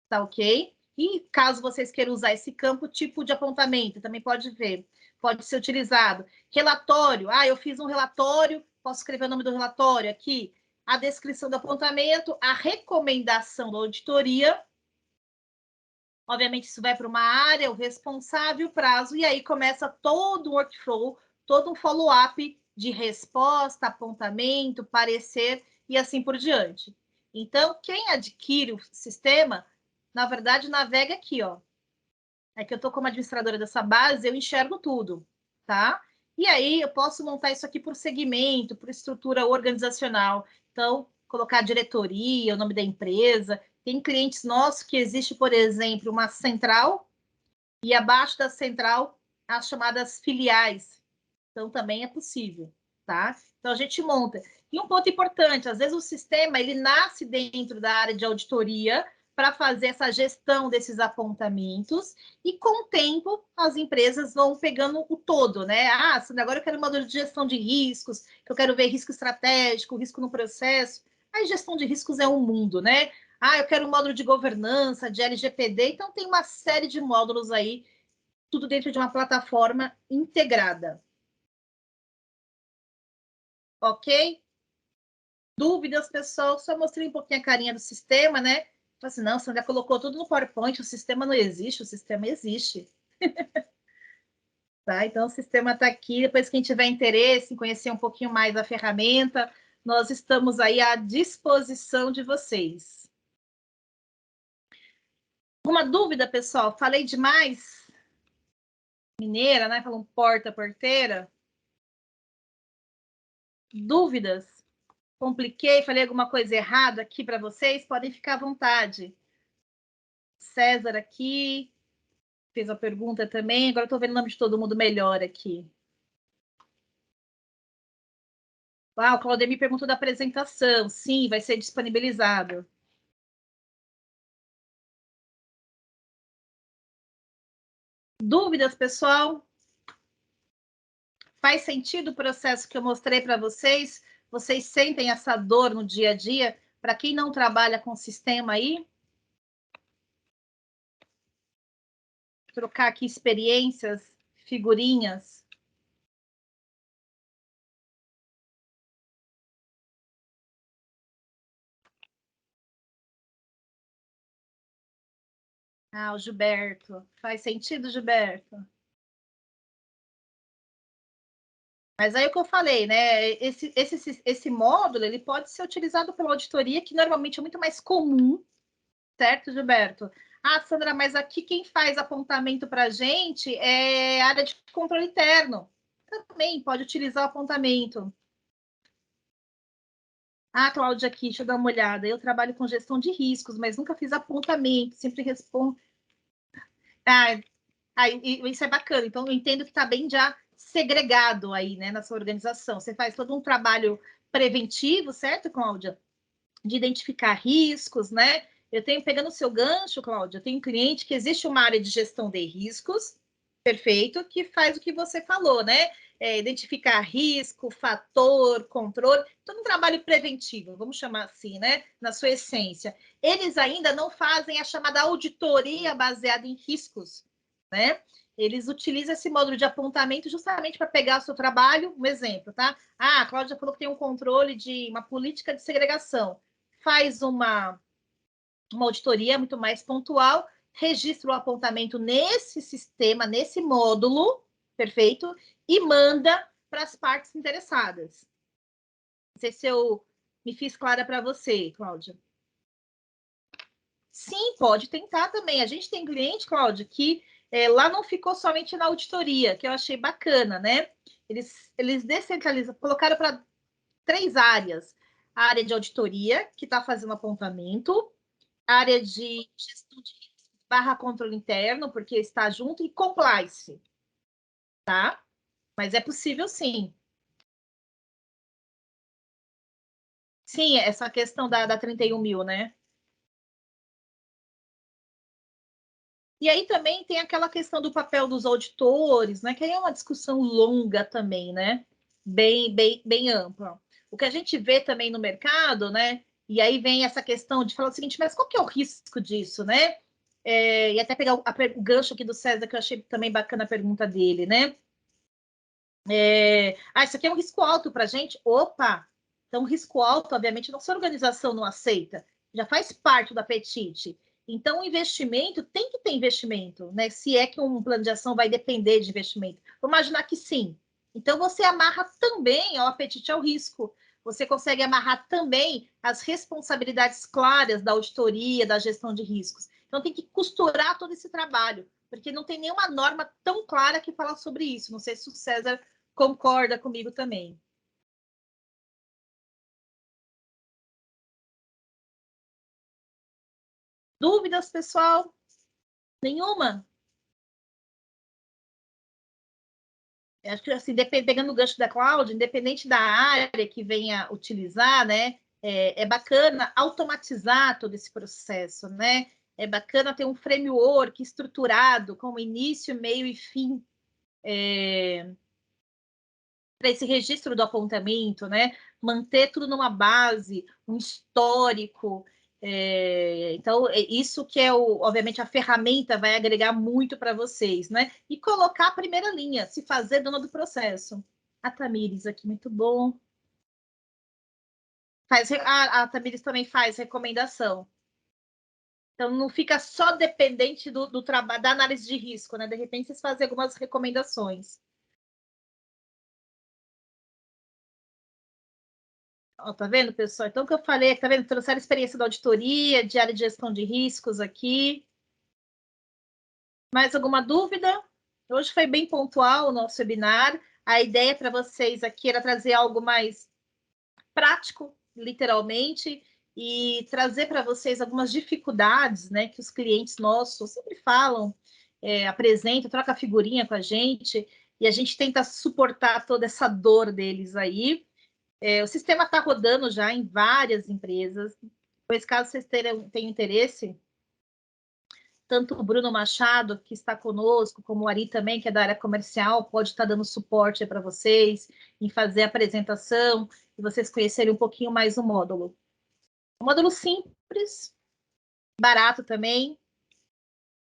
tá ok? E caso vocês queiram usar esse campo, tipo de apontamento, também pode ver. pode ser utilizado. Relatório, eu fiz um relatório, posso escrever o nome do relatório aqui, a descrição do apontamento, a recomendação da auditoria. Obviamente, isso vai para uma área, o responsável, o prazo, e aí começa todo o workflow, todo um follow-up de resposta, apontamento, parecer e assim por diante. Então, quem adquire o sistema, na verdade, navega aqui, ó. É que eu estou como administradora dessa base, eu enxergo tudo, tá? E aí eu posso montar isso aqui por segmento, por estrutura organizacional. Então, colocar diretoria, o nome da empresa. Tem clientes nossos que existe, por exemplo, uma central e abaixo da central as chamadas filiais. Então, também é possível, tá? Então, a gente monta. E um ponto importante, às vezes o sistema, ele nasce dentro da área de auditoria para fazer essa gestão desses apontamentos e, com o tempo, as empresas vão pegando o todo, né? Agora eu quero um módulo de gestão de riscos, eu quero ver risco estratégico, risco no processo. A gestão de riscos é um mundo, né? Eu quero um módulo de governança, de LGPD. Então, tem uma série de módulos aí, tudo dentro de uma plataforma integrada. Ok? Dúvidas, pessoal? Só mostrei um pouquinho a carinha do sistema, né? Falei assim, não, Sandra colocou tudo no PowerPoint, o sistema não existe, o sistema existe. Tá? Então, o sistema está aqui. Depois, quem tiver interesse em conhecer um pouquinho mais da ferramenta, nós estamos aí à disposição de vocês. Alguma dúvida, pessoal? Falei demais? Mineira, né? Falando porta, porteira. Dúvidas? Compliquei? Falei alguma coisa errada aqui para vocês? Podem ficar à vontade. César aqui fez a pergunta também. Agora estou vendo o nome de todo mundo melhor aqui. O Claudemir perguntou da apresentação. Sim, vai ser disponibilizado. Dúvidas, pessoal? Faz sentido o processo que eu mostrei para vocês? Vocês sentem essa dor no dia a dia? Para quem não trabalha com sistema aí? Trocar aqui experiências, figurinhas. O Gilberto. Faz sentido, Gilberto? Mas aí é o que eu falei, né? Esse módulo ele pode ser utilizado pela auditoria, que normalmente é muito mais comum, certo, Gilberto? Sandra, mas aqui quem faz apontamento para a gente é a área de controle interno. Também pode utilizar o apontamento. Cláudia, aqui, deixa eu dar uma olhada. Eu trabalho com gestão de riscos, mas nunca fiz apontamento, sempre respondo. Isso é bacana. Então, eu entendo que está bem já segregado aí, né, na sua organização. Você faz todo um trabalho preventivo, certo, Cláudia? De identificar riscos, né? Eu tenho, pegando o seu gancho, Cláudia, eu tenho um cliente que existe uma área de gestão de riscos, perfeito, que faz o que você falou, né? Identificar risco, fator, controle, todo um trabalho preventivo, vamos chamar assim, né? Na sua essência. Eles ainda não fazem a chamada auditoria baseada em riscos, né? Eles utilizam esse módulo de apontamento justamente para pegar o seu trabalho, um exemplo, tá? A Cláudia falou que tem um controle de uma política de segregação. Faz uma auditoria muito mais pontual, registra o apontamento nesse sistema, nesse módulo, perfeito, e manda para as partes interessadas. Não sei se eu me fiz clara para você, Cláudia. Sim, pode tentar também. A gente tem cliente, Cláudia, que lá não ficou somente na auditoria, que eu achei bacana, né? Eles descentralizaram, colocaram para 3 áreas. A área de auditoria, que está fazendo apontamento, a área de gestão de risco / controle interno, porque está junto, e compliance, tá? Mas é possível, sim. Sim, essa questão da 31 mil, né? E aí também tem aquela questão do papel dos auditores, né? Que aí é uma discussão longa também, né? Bem ampla. O que a gente vê também no mercado, né? E aí vem essa questão de falar o seguinte, mas qual que é o risco disso, né? E até pegar o gancho aqui do César, que eu achei também bacana a pergunta dele, né? Isso aqui é um risco alto para a gente. Opa! Então, risco alto, obviamente, nossa organização não aceita. Já faz parte do apetite. Então, o investimento tem que ter investimento, né? Se é que um plano de ação vai depender de investimento. Vamos imaginar que sim. Então, você amarra também ao apetite ao risco. Você consegue amarrar também as responsabilidades claras da auditoria, da gestão de riscos. Então, tem que costurar todo esse trabalho, porque não tem nenhuma norma tão clara que fala sobre isso. Não sei se o César concorda comigo também. Dúvidas, pessoal? Nenhuma? Eu acho que, assim, pegando o gancho da Cláudia, independente da área que venha utilizar, né, é bacana automatizar todo esse processo, né? É bacana ter um framework estruturado, com início, meio e fim, para esse registro do apontamento, né? Manter tudo numa base, um histórico. Então, isso que é, obviamente, a ferramenta vai agregar muito para vocês, né? E colocar a primeira linha, se fazer dona do processo. A Tamires aqui, muito bom. A Tamires também faz recomendação. Então, não fica só dependente do trabalho, da análise de risco, né? De repente, vocês fazem algumas recomendações. Ó, tá vendo, pessoal? Então, o que eu falei, tá vendo? Trouxeram a experiência da auditoria, de área de gestão de riscos aqui. Mais alguma dúvida? Hoje foi bem pontual o nosso webinar. A ideia para vocês aqui era trazer algo mais prático, literalmente, e trazer para vocês algumas dificuldades, né, que os clientes nossos sempre falam, apresentam, troca figurinha com a gente, e a gente tenta suportar toda essa dor deles aí. O sistema está rodando já em várias empresas, pois caso vocês tenham interesse, tanto o Bruno Machado, que está conosco, como o Ari também, que é da área comercial, pode estar dando suporte para vocês em fazer a apresentação e vocês conhecerem um pouquinho mais o módulo. Um módulo simples, barato também.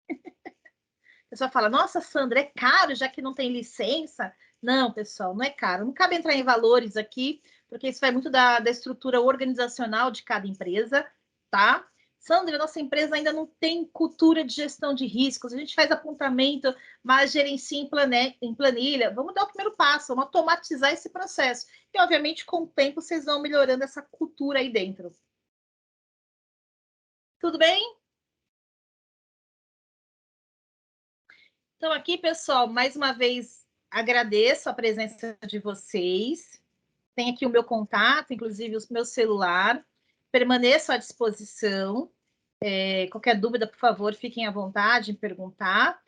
A pessoa fala, nossa, Sandra, é caro, já que não tem licença? Não, pessoal, não é caro. Não cabe entrar em valores aqui, porque isso vai muito da estrutura organizacional de cada empresa, tá? Sandra, nossa empresa ainda não tem cultura de gestão de riscos. A gente faz apontamento, mas gerencia em planilha. Vamos dar o primeiro passo, vamos automatizar esse processo. E, obviamente, com o tempo, vocês vão melhorando essa cultura aí dentro. Tudo bem? Então, aqui, pessoal, mais uma vez agradeço a presença de vocês. Tem aqui o meu contato, inclusive o meu celular. Permaneço à disposição. Qualquer dúvida, por favor, fiquem à vontade em perguntar.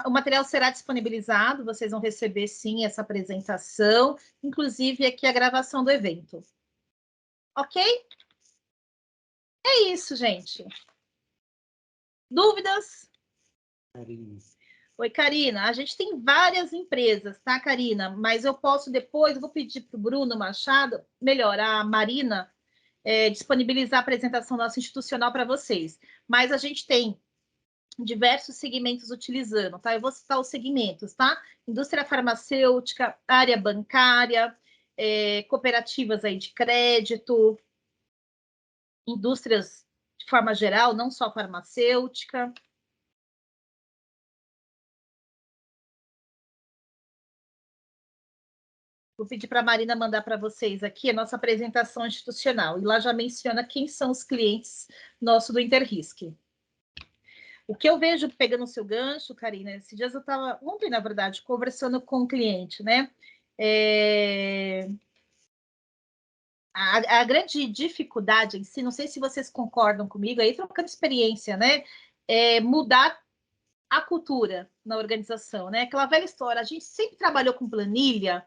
O material será disponibilizado, vocês vão receber, sim, essa apresentação, inclusive aqui a gravação do evento. Ok? É isso, gente. Dúvidas? Karina. Oi, Karina. A gente tem várias empresas, tá, Karina? Mas eu posso depois, eu vou pedir para o Bruno Machado, melhor, a Marina, disponibilizar a apresentação nossa institucional para vocês. Mas a gente tem diversos segmentos utilizando, tá? Eu vou citar os segmentos, tá? Indústria farmacêutica, área bancária, cooperativas aí de crédito, indústrias de forma geral, não só farmacêutica. Vou pedir para a Marina mandar para vocês aqui a nossa apresentação institucional. E lá já menciona quem são os clientes nossos do Interrisc. O que eu vejo, pegando o seu gancho, Karina, esses dias eu estava, ontem, na verdade, conversando com um cliente, né? A grande dificuldade em si, não sei se vocês concordam comigo, aí trocando experiência, né? É mudar a cultura na organização, né? Aquela velha história, a gente sempre trabalhou com planilha,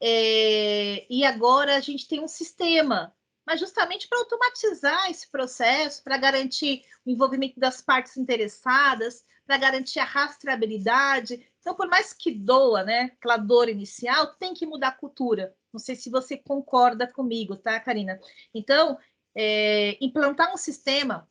e agora a gente tem um sistema, mas justamente para automatizar esse processo, para garantir o envolvimento das partes interessadas, para garantir a rastreabilidade. Então, por mais que doa, né, aquela dor inicial, tem que mudar a cultura. Não sei se você concorda comigo, tá, Karina? Então, implantar um sistema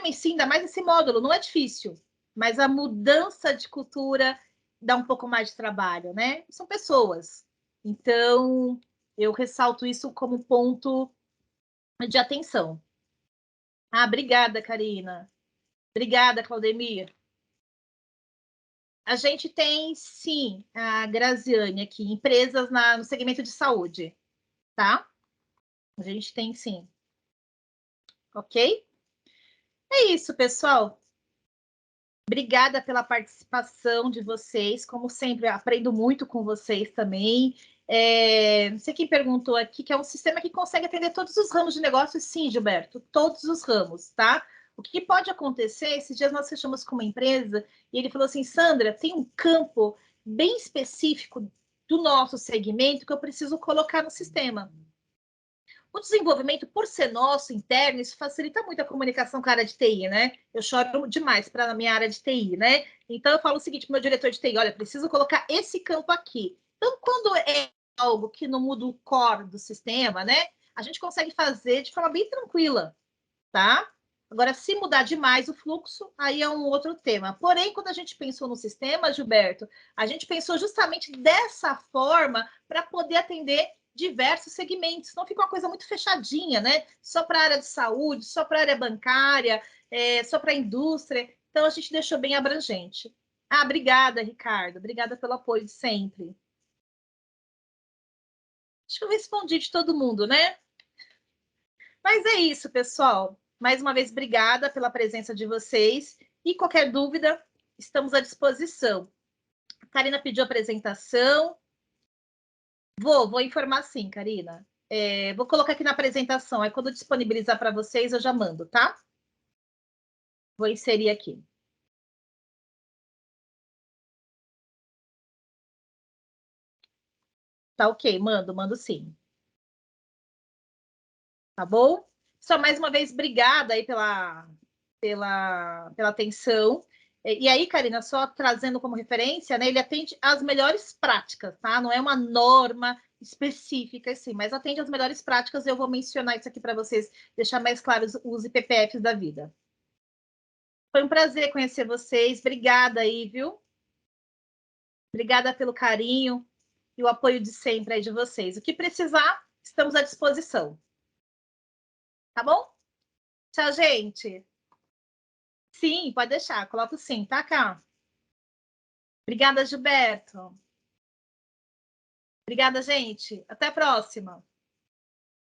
em si, ainda mais esse módulo, não é difícil, mas a mudança de cultura dá um pouco mais de trabalho, né? São pessoas. Então, eu ressalto isso como ponto de atenção. Ah, obrigada, Karina. Obrigada, Claudemir. A gente tem, sim, a Graziane aqui, empresas no segmento de saúde, tá? A gente tem, sim. Ok? É isso, pessoal. Obrigada pela participação de vocês. Como sempre, aprendo muito com vocês também. Não sei quem perguntou aqui, que é um sistema que consegue atender todos os ramos de negócio. Sim, Gilberto, todos os ramos, tá? O que pode acontecer? Esses dias nós fechamos com uma empresa e ele falou assim, Sandra, tem um campo bem específico do nosso segmento que eu preciso colocar no sistema. O desenvolvimento, por ser nosso, interno, isso facilita muito a comunicação com a área de TI, né? Eu choro demais para a minha área de TI, né? Então, eu falo o seguinte para o meu diretor de TI, olha, preciso colocar esse campo aqui. Então, quando é algo que não muda o core do sistema, né? A gente consegue fazer de forma bem tranquila, tá? Agora, se mudar demais o fluxo, aí é um outro tema. Porém, quando a gente pensou no sistema, Gilberto, a gente pensou justamente dessa forma para poder atender diversos segmentos. Não fica uma coisa muito fechadinha, né? Só para a área de saúde, só para a área bancária, só para a indústria. Então, a gente deixou bem abrangente. Ah, obrigada, Ricardo. Obrigada pelo apoio de sempre. Acho que eu respondi de todo mundo, né? Mas é isso, pessoal. Mais uma vez, obrigada pela presença de vocês. E qualquer dúvida, estamos à disposição. A Karina pediu a apresentação. Vou informar sim, Karina. Vou colocar aqui na apresentação. Aí, quando disponibilizar para vocês, eu já mando, tá? Vou inserir aqui. Tá ok, mando sim. Tá bom? Só mais uma vez, obrigada aí pela atenção. E aí, Karina, só trazendo como referência, né, ele atende às melhores práticas, tá? Não é uma norma específica, assim, mas atende às melhores práticas. Eu vou mencionar isso aqui para vocês, deixar mais claros os IPPFs da vida. Foi um prazer conhecer vocês. Obrigada aí, viu? Obrigada pelo carinho e o apoio de sempre aí de vocês. O que precisar, estamos à disposição. Tá bom? Tchau, gente. Sim, pode deixar. Coloco sim, tá, cá? Obrigada, Gilberto. Obrigada, gente. Até a próxima.